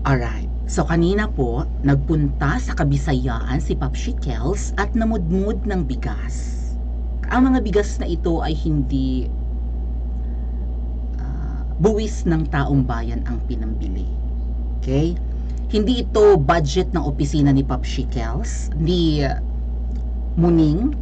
Alright. So kanina po, nagpunta sa Kabisayaan si Popshi Kels at namudmud ng bigas. Ang mga bigas na ito ay hindi buwis ng taong bayan ang pinambili. Okay? Hindi ito budget ng opisina ni Popshi Kels, ni Muning.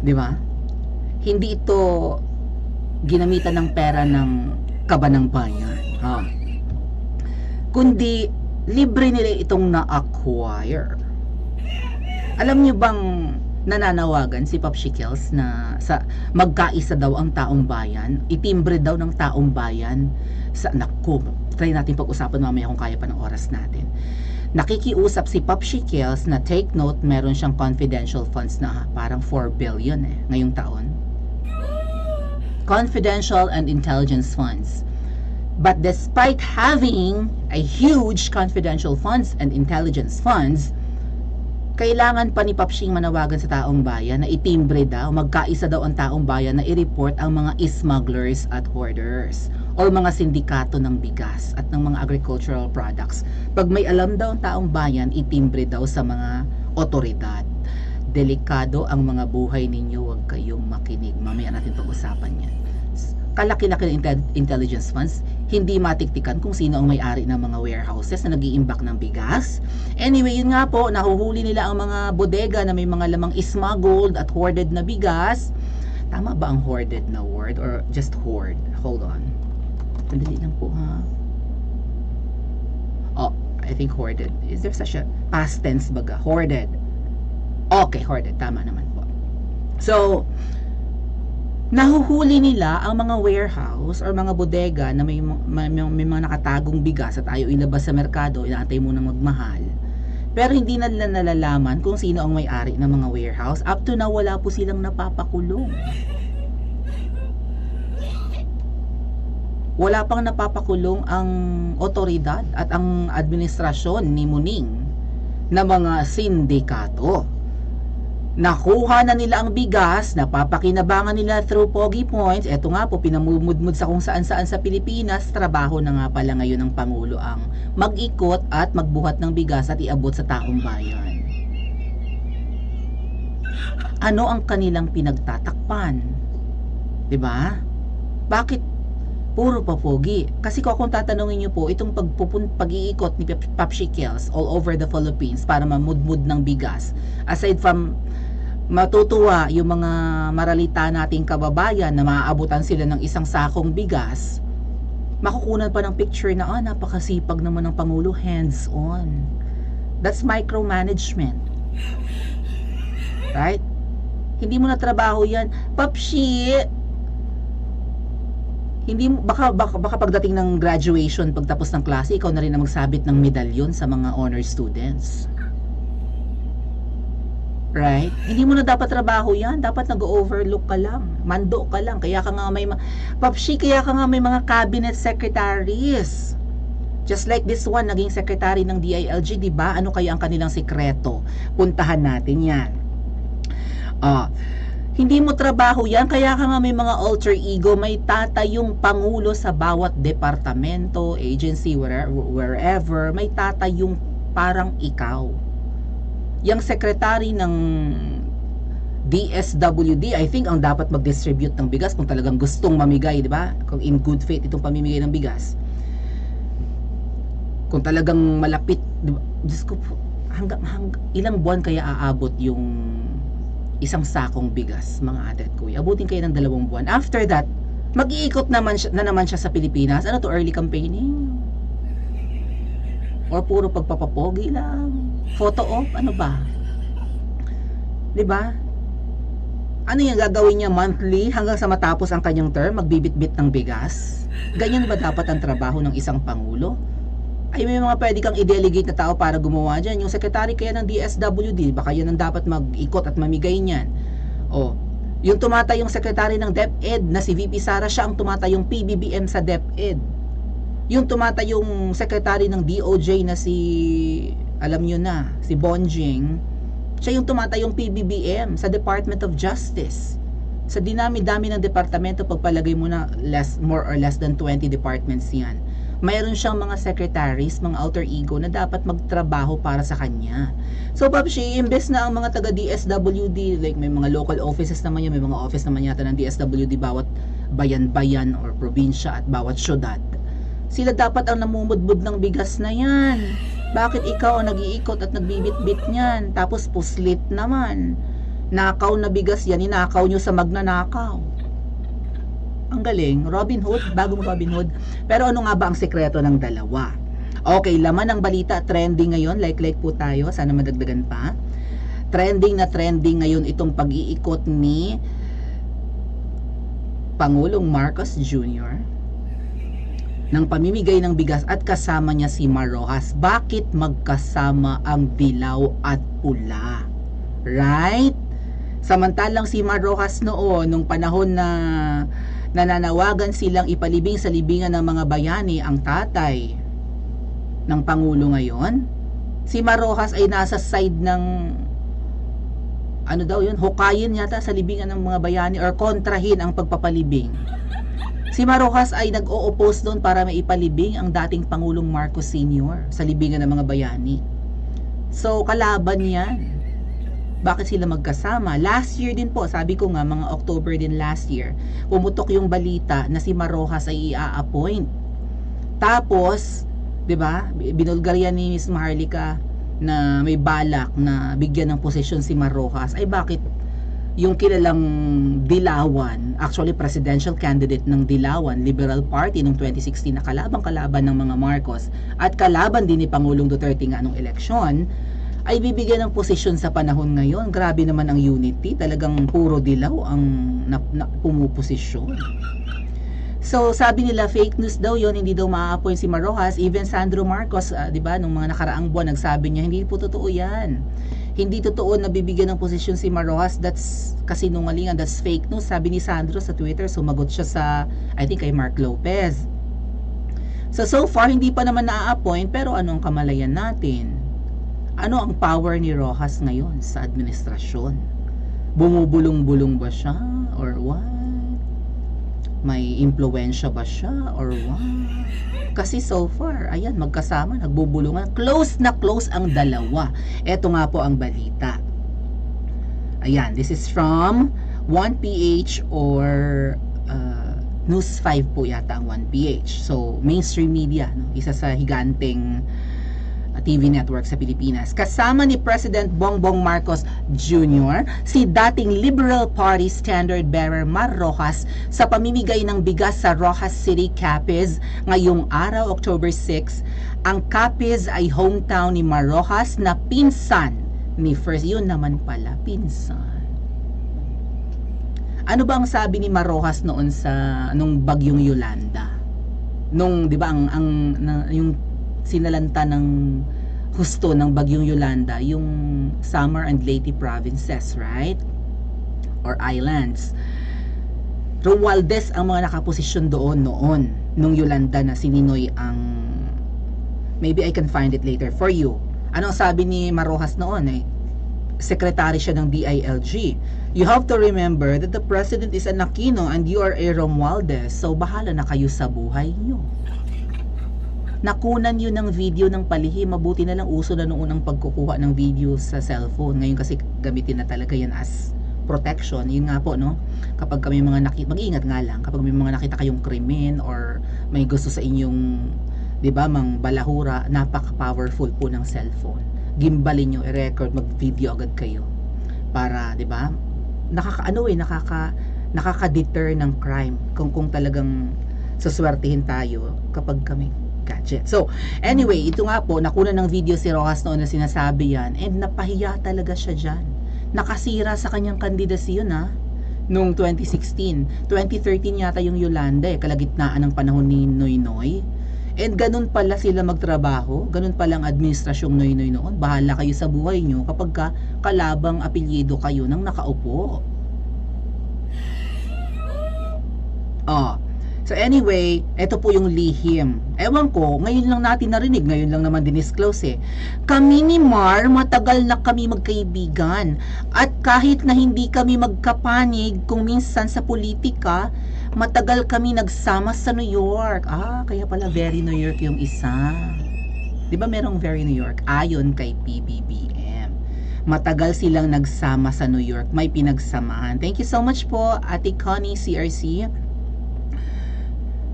Di ba? Hindi ito ginamitan ng pera ng kabanang bayan. Kundi libre nila itong na-acquire. Alam niyo bang nananawagan si Popshi Kels na sa magkaisa daw ang taong bayan, itimbre daw ng taong bayan sa try natin pag-usapan mamaya kung kaya pa ng oras natin. Nakikiusap si Popshi Kels na take note, meron siyang confidential funds na parang 4 billion ngayong taon. Confidential and intelligence funds. But despite having a huge confidential funds and intelligence funds, kailangan pa ni Popshing manawagan sa taong bayan na itimbre daw, magkaisa daw ang taong bayan na i-report ang mga smugglers at hoarders o mga sindikato ng bigas at ng mga agricultural products. Pag may alam daw ang taong bayan, itimbre daw sa mga otoridad. Delikado ang mga buhay ninyo, huwag kayong makinig. Mamaya natin pag-usapan yan. Kalaki-laki ng intelligence funds, hindi matiktikan kung sino ang may-ari ng mga warehouses na nag-iimbak ng bigas. Anyway, yun nga po, nahuhuli nila ang mga bodega na may mga lamang smuggled at hoarded na bigas. Tama ba ang hoarded na word or just hoard? Hold on. Sandali lang po ha. Oh, I think hoarded. Is there such a past tense baga? Hoarded. Okay, hoarded. Tama naman po. So, nahuhuli nila ang mga warehouse or mga bodega na may mga nakatagong bigas at ayaw ilabas sa merkado, inaantay munang magmahal. Pero hindi na nila nalalaman kung sino ang may-ari ng mga warehouse. Up to now, wala po silang napapakulong. Wala pang napapakulong ang otoridad at ang administrasyon ni Muning na mga sindikato. Nakuha na nila ang bigas, napapakinabangan nila through Pogi Points. Eto nga po, pinamumudmud sa kung saan-saan sa Pilipinas. Trabaho na nga pala ngayon ng Pangulo ang mag-ikot at magbuhat ng bigas at iabot sa taong bayan. Ano ang kanilang pinagtatakpan? Diba? Bakit puro pa Pogi? Kasi kung tatanungin nyo po, itong pag-iikot ni Popshi Kels all over the Philippines para mamudmud ng bigas, aside from matutuwa yung mga maralita nating kababayan na maaabutan sila ng isang sakong bigas, makukunan pa ng picture na napakasipag naman ng Pangulo, hands on. That's micromanagement, right? Hindi mo na trabaho yan, Popshi. Hindi baka pagdating ng graduation, pagtapos ng klase, ikaw na rin na magsabit ng medalyon sa mga honor students. Right? Hindi mo na dapat trabaho yan. Dapat nag-overlook ka lang. Mando ka lang. Kaya ka nga may Popshi, kaya ka nga may mga cabinet secretaries. Just like this one, naging secretary ng DILG, di ba? Ano kaya ang kanilang sikreto? Puntahan natin yan. Hindi mo trabaho yan, kaya ka nga may mga alter ego, may tatayong pangulo sa bawat departamento, agency, wherever, may tatayong parang ikaw. Yung secretary ng DSWD, I think ang dapat mag-distribute ng bigas kung talagang gustong mamigay, di ba? Kung in good faith itong pamimigay ng bigas. Kung talagang malapit, di ba? Diyos ko po, ilang buwan kaya aabot yung isang sakong bigas, mga ate at kuya? Abutin kayo ng 2 buwan. After that, mag-iikot naman siya sa Pilipinas. Ano to, early campaigning? Or puro pagpapapogi lang? Photo op? Ano ba? Diba? Ano yung gagawin niya monthly hanggang sa matapos ang kanyang term? Magbibit-bit ng bigas? Ganyan ba dapat ang trabaho ng isang pangulo? Ay, may mga pwede kang i-delegate na tao para gumawa dyan. Yung secretary kaya ng DSWD, baka yan ang dapat mag-ikot at mamigay niyan. Yung tumatayong secretary ng DepEd na si VP Sara, siya ang tumatayong PBBM sa DepEd. Yung tumatayong secretary ng DOJ na si, alam nyo na, si Bonjing, siya yung tumatayong PBBM sa Department of Justice. Sa dinami-dami ng departamento, pagpalagay mo na more or less than 20 departments yan. mayroon siyang mga secretaries, mga alter ego na dapat magtrabaho para sa kanya. So Papshi, imbes na ang mga taga DSWD, like may mga local offices naman yan, may mga office naman yata ng DSWD bawat bayan-bayan or probinsya at bawat syudad, sila dapat ang namumudbud ng bigas na yan. Bakit ikaw ang nag-iikot at nagbibit-bit niyan? Tapos puslit naman. Nakaw na bigas yan, inakaw nyo sa magnanakaw. Ang galing, Robin Hood, bagong Robin Hood. Pero ano nga ba ang sekreto ng dalawa? Okay, laman ng balita, trending ngayon, like po tayo, sana madagdagan pa. Trending na trending ngayon itong pag-iikot ni Pangulong Marcos Jr. ng pamimigay ng bigas at kasama niya si Mar Rojas. Bakit magkasama ang dilaw at pula? Right? Samantalang si Mar Rojas noon, nung panahon na nananawagan silang ipalibing sa libingan ng mga bayani ang tatay ng Pangulo ngayon, si Mar Rojas ay nasa side ng ano daw yun, hukayin yata sa libingan ng mga bayani or kontrahin ang pagpapalibing. Si Mar Rojas ay nag-o-oppose doon para maipalibing ang dating Pangulong Marcos Sr. sa libingan ng mga bayani. So, kalaban yan. Bakit sila magkasama? Last year din po, sabi ko nga, mga October din last year, pumutok yung balita na si Mar Rojas ay i-appoint. Tapos, di ba, binulgarya ni Ms. Maharlika na may balak na bigyan ng posisyon si Mar Rojas. Ay bakit yung kilalang Dilawan, actually presidential candidate ng Dilawan, Liberal Party noong 2016 na kalaban ng mga Marcos at kalaban din ni Pangulong Duterte nga nung eleksyon, ay bibigyan ng posisyon sa panahon ngayon. Grabe naman ang unity, talagang puro dilaw ang pumuposisyon. So sabi nila fake news daw yon, hindi daw ma-appoint si Mar Rojas. Even Sandro Marcos, 'di ba, nung mga nakaraang buwan nagsabi niya hindi po totoo 'yan. Hindi totoo na bibigyan ng posisyon si Mar Rojas. That's kasinungalingan, that's fake news. Sabi ni Sandro sa Twitter, sumagot siya sa, I think kay Mark Lopez. So far, hindi pa naman na-appoint, pero ano ang kamalayan natin? Ano ang power ni Rojas ngayon sa administrasyon? Bumubulong-bulong ba siya? Or what? May impluwensya ba siya? Or what? Kasi so far, ayan, magkasama, nagbubulungan. Close na close ang dalawa. Ito nga po ang balita. Ayan, this is from 1PH or News 5 po yata ang 1PH. So, mainstream media, no? Isa sa higanteng TV network sa Pilipinas. Kasama ni President Bongbong Marcos Jr. si dating Liberal Party Standard Bearer Mar Rojas sa pamimigay ng bigas sa Rojas City, Capiz ngayong araw, October 6. Ang Capiz ay hometown ni Mar Rojas na pinsan ni First. Yun naman pala, pinsan. Ano ba ang sabi ni Mar Rojas noon sa nung bagyong Yolanda? Nung 'di ba yung sinalanta ng husto ng bagyong Yolanda, yung Samar and Leyte provinces, right? Or islands. Romualdez ang mga nakaposisyon doon noon nung Yolanda na si Ninoy ang, maybe I can find it later for you. Ano ang sabi ni Mar Rojas noon? Secretary siya ng DILG. You have to remember that the president is an Aquino and you are a Romualdez, so bahala na kayo sa buhay nyo. Nakunan yun ng video ng palihim. Mabuti na lang uso na noon ang pagkukuha ng video sa cellphone. Ngayon kasi gamitin na talaga yan as protection. Yun nga po, no? Kapag kami mga mag-iingat nga lang, kapag may mga nakita kayong krimen or may gusto sa inyong, di ba, mang balahura, napaka-powerful po ng cellphone. Gimbalin nyo, i-record, mag-video agad kayo. Para, di ba, nakaka-deter ng crime kung talagang suswertihin tayo kapag kami gadget. So, anyway, ito nga po, nakuna ng video si Rojas noon na sinasabi yan, and napahiya talaga siya dyan. Nakasira sa kanyang kandidasyon, noong 2016. 2013 yata yung Yolanda, kalagitnaan ng panahon ni Noynoy. And ganun pala sila magtrabaho, ganun pala ang administrasyong Noynoy noon. Bahala kayo sa buhay nyo kapag kalabang apelyido kayo ng nakaupo. So anyway, ito po yung lihim. Ewan ko, ngayon lang natin narinig, ngayon lang naman dinisclose Kami ni Mar, matagal na kami magkaibigan. At kahit na hindi kami magkapanig kung minsan sa politika, Matagal kami nagsama sa New York. Kaya pala very New York yung isa. Di ba merong very New York? Ayon kay PBBM. Matagal silang nagsama sa New York. May pinagsamahan. Thank you so much po, Ate Connie CRC.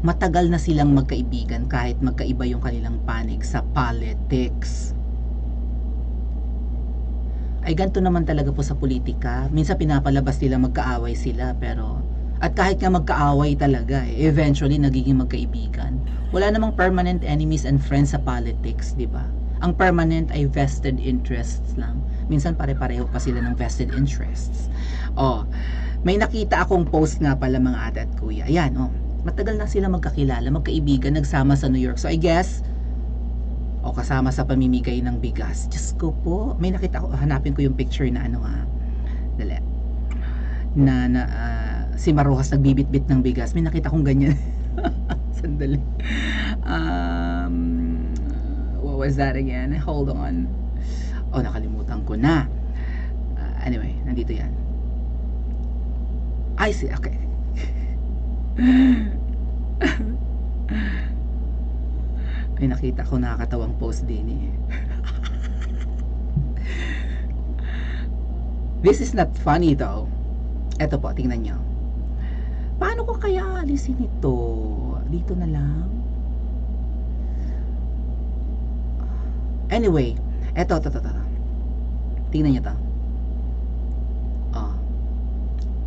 Matagal na silang magkaibigan kahit magkaiba yung kanilang panig sa politics. Ay ganito naman talaga po sa politika. Minsan pinapalabas nila magkaaway sila, pero at kahit nga magkaaway talaga, eventually nagiging magkaibigan. Wala namang permanent enemies and friends sa politics, di ba? Ang permanent ay vested interests lang. Minsan pare-pareho pa sila ng vested interests. May nakita akong post nga pala mga ate at kuya. Ayan, matagal na sila magkakilala, magkaibigan, nagsama sa New York. So I guess, kasama sa pamimigay ng bigas. Diyos ko po, may nakita ko, hanapin ko yung picture na dali. Si Marojas nagbibit-bit ng bigas. May nakita kong ganyan. Sandali. What was that again? Hold on. Nakalimutan ko na. Anyway, nandito yan. I see, okay. May nakita ko nakakatawang post din eh. This is not funny though. Eto po, tingnan nyo. Paano ko kaya alisin ito? Dito na lang. Anyway, eto. Tingnan nyo to.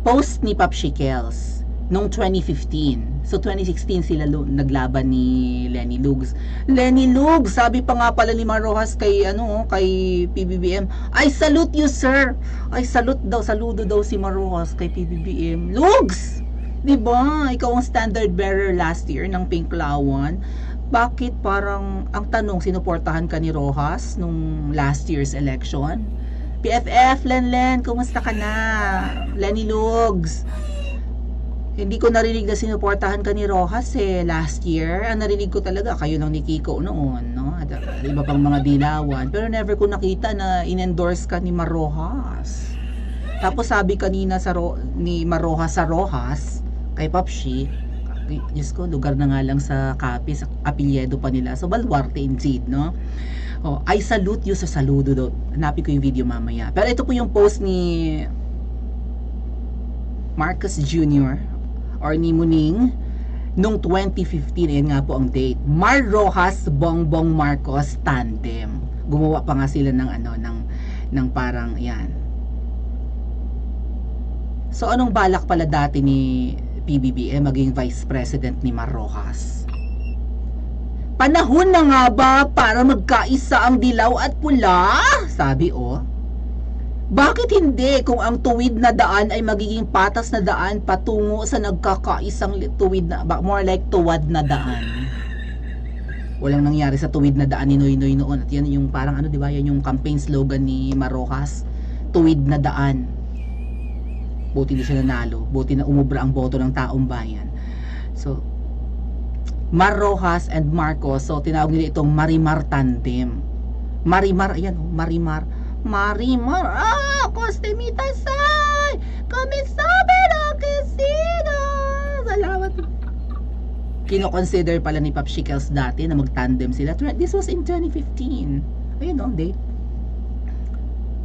Post ni Popshi Kels noong 2015. So 2016 sila naglaban ni Lenny Lugs. Lenny Lugs, sabi pa nga pala ni Marojas kay kay PBBM, I salute you sir. Ay saludo daw si Marojas kay PBBM. Lugs, 'di ba? Ikaw ang standard bearer last year ng Pink Lawan. Bakit parang ang tanong, sinuportahan ka ni Rojas nung last year's election? PFF, Lenlen, kumusta ka na? Lenny Lugs. Hindi ko narinig na sinuportahan ka ni Rojas last year. Ang narinig ko talaga, kayo lang ni Kiko noon, no? At iba pang mga dilawan. Pero never ko nakita na in-endorse ka ni Marojas. Tapos sabi kanina ni Marojas sa Rojas, kay Popshi, Diyos ko, lugar na nga lang sa Capiz, sa apelyedo pa nila. So, baluarte indeed, no? I salute you sa saludo daw. Hanapin ko yung video mamaya. Pero ito po yung post ni Marcos Jr. or ni Muning nung 2015. Ayan nga po ang date. Mar Rojas, Bongbong Marcos tandem. Gumawa pa nga sila ng ng parang yan. So anong balak pala dati ni PBBM maging Vice President ni Mar Rojas? Panahon na nga ba para magkaisa ang dilaw at pula? Sabi bakit hindi kung ang tuwid na daan ay magiging patas na daan patungo sa nagkakaisang tuwid na, more like tuwad na daan. Walang nangyari sa tuwid na daan ni Noynoy noon. At yan yung parang di ba, yan yung campaign slogan ni Mar Rojas, tuwid na daan. Buti hindi siya nanalo, buti na umubra ang boto ng taong bayan. So Mar Rojas and Marcos, so tinawag nila itong Marimar tandem. Marimar, ayan, Marimar, Costemita Say, kami sabi ng Kisino. Salamat. Kino-consider pala ni Popshi Kels dati na mag-tandem sila. This was in 2015. Ayun date.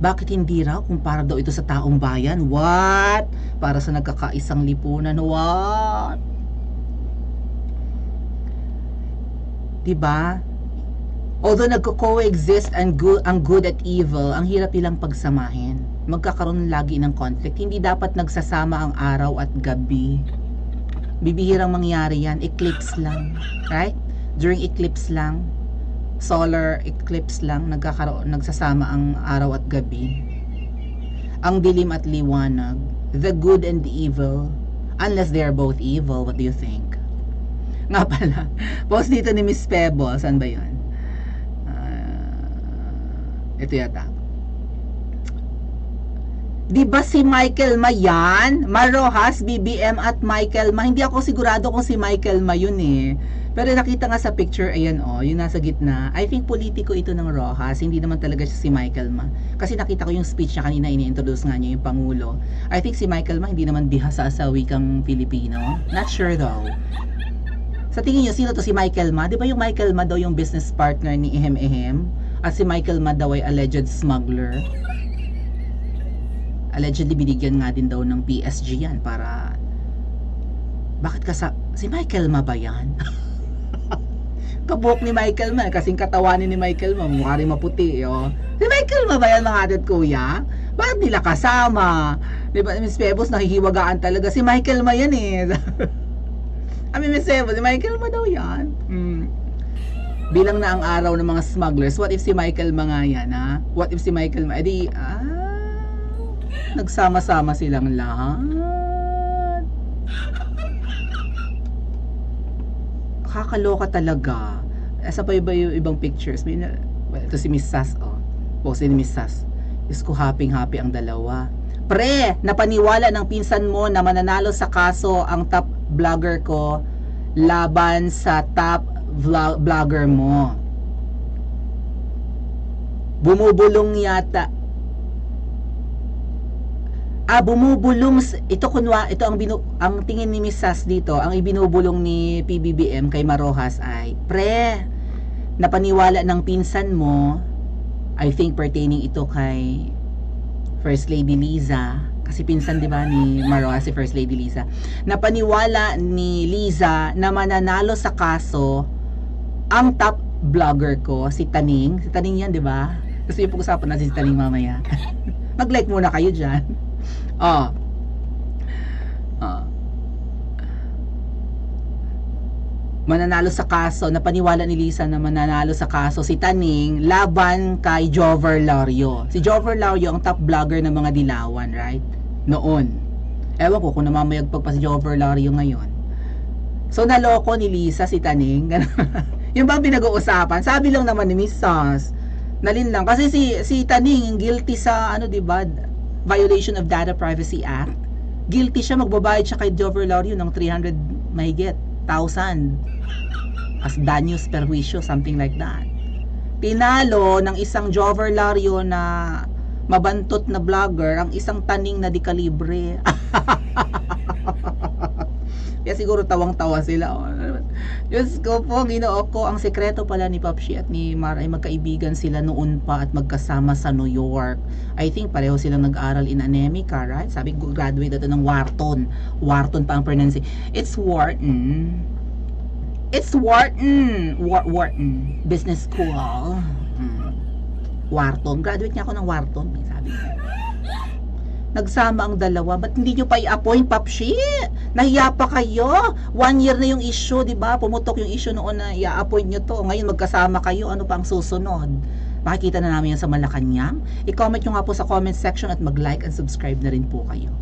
Bakit hindi raw kung para daw ito sa taong bayan? What? Para sa nagkakaisang lipunan? What? Diba? Although nagko-coexist ang good at evil, ang hirap nilang pagsamahin. Magkakaroon lagi ng conflict. Hindi dapat nagsasama ang araw at gabi. Bibihirang mangyari yan. Eclipse lang. Right? During eclipse lang, solar eclipse lang, nagsasama ang araw at gabi. Ang dilim at liwanag. The good and the evil. Unless they are both evil, what do you think? Nga pala, post dito ni Miss Pebble. Saan ba yun? Ito yata. Di ba si Michael Ma yan? Mar Rojas, BBM at Michael Ma. Hindi ako sigurado kung si Michael Ma yun Pero nakita nga sa picture, ayan yung nasa gitna. I think politiko ito ng Rojas, hindi naman talaga siya si Michael Ma. Kasi nakita ko yung speech niya kanina, ini-introduce nga niya yung Pangulo. I think si Michael Ma hindi naman bihasa sa wikang Filipino. Not sure though. Sa tingin niyo, sino to si Michael Ma? Di ba yung Michael Ma daw yung business partner ni Ehem Ehem? At si Michael Ma daw ay alleged smuggler. Allegedly binigyan nga din daw ng PSG yan para... Bakit si Michael Ma ba yan? Kabuhok ni Michael Ma, kasing katawanin ni Michael Ma, mukha rin maputi, Si Michael Ma ba yan, mga adat kuya? Bakit nila kasama? Diba, Miss Pebos, nahihiwagaan talaga. Si Michael Ma yan Miss Pebos, si Michael Ma daw yan. Bilang na ang araw ng mga smugglers, what if si Michael Ma nga yan, ha? What if si Michael Ma, nagsama-sama silang lahat. Kakaloka talaga. Asa pa ba yung ibang pictures? Ito si Miss Sas, post ni Miss Sas. Diyos ko, happy ang dalawa. Pre, napaniwala ng pinsan mo na mananalo sa kaso ang top vlogger ko laban sa top vlogger mo. Bumubulong yata. Bumubulong ito ang tingin ni Miss Sas dito, ang ibinubulong ni PBBM kay Marojas ay, pre, napaniwala ng pinsan mo, I think pertaining ito kay First Lady Liza, kasi pinsan 'di ba ni Marojas si First Lady Liza. Napaniwala ni Liza na mananalo sa kaso ang top vlogger ko, si Taning. Si Taning 'yan, 'di ba? Gusto niyo pag-usapan natin si Taning mamaya. Mag-like muna kayo diyan. Mananalo sa kaso, napaniwala ni Lisa na mananalo sa kaso si Taning laban kay Jover Lario. Si Jover Lario ang top vlogger ng mga dilawan, right? Noon. Ewan ko kung namamayagpag pa si Jover Lario ngayon. So naloko ni Lisa si Taning. Yung ba pinag-uusapan? Sabi lang naman ni Miss Sas, nalin lang kasi si Taning guilty sa di ba, violation of Data Privacy Act. Guilty siya, magbabayad siya kay Jover Lario ng 300 mahigit 1,000 as daños perjuicio, something like that. Tinalo ng isang Jover Lario na mabantot na vlogger ang isang Taning na di kalibre. Kaya siguro tawang-tawa sila. Diyos ko po, Ginoo ko, ang sekreto pala ni Papshi at ni Mar ay magkaibigan sila noon pa at magkasama sa New York. I think pareho silang nag-aral in Anemika, right? Sabi ko, graduate ito ng Wharton. Wharton pa ang pronunciation. It's Wharton. It's Wharton. Wharton. Business School. Wharton. Graduate niya ako ng Wharton. Sabi ko. Nagsama ang dalawa. Ba't hindi nyo pa i-appoint, Papshi? Nahiya pa kayo. 1 year na yung issue, di ba? Pumutok yung issue noon na i-appoint nyo to. Ngayon magkasama kayo. Ano pa ang susunod? Makikita na namin yan sa Malacanang. I-comment nyo nga po sa comment section at mag-like and subscribe na rin po kayo.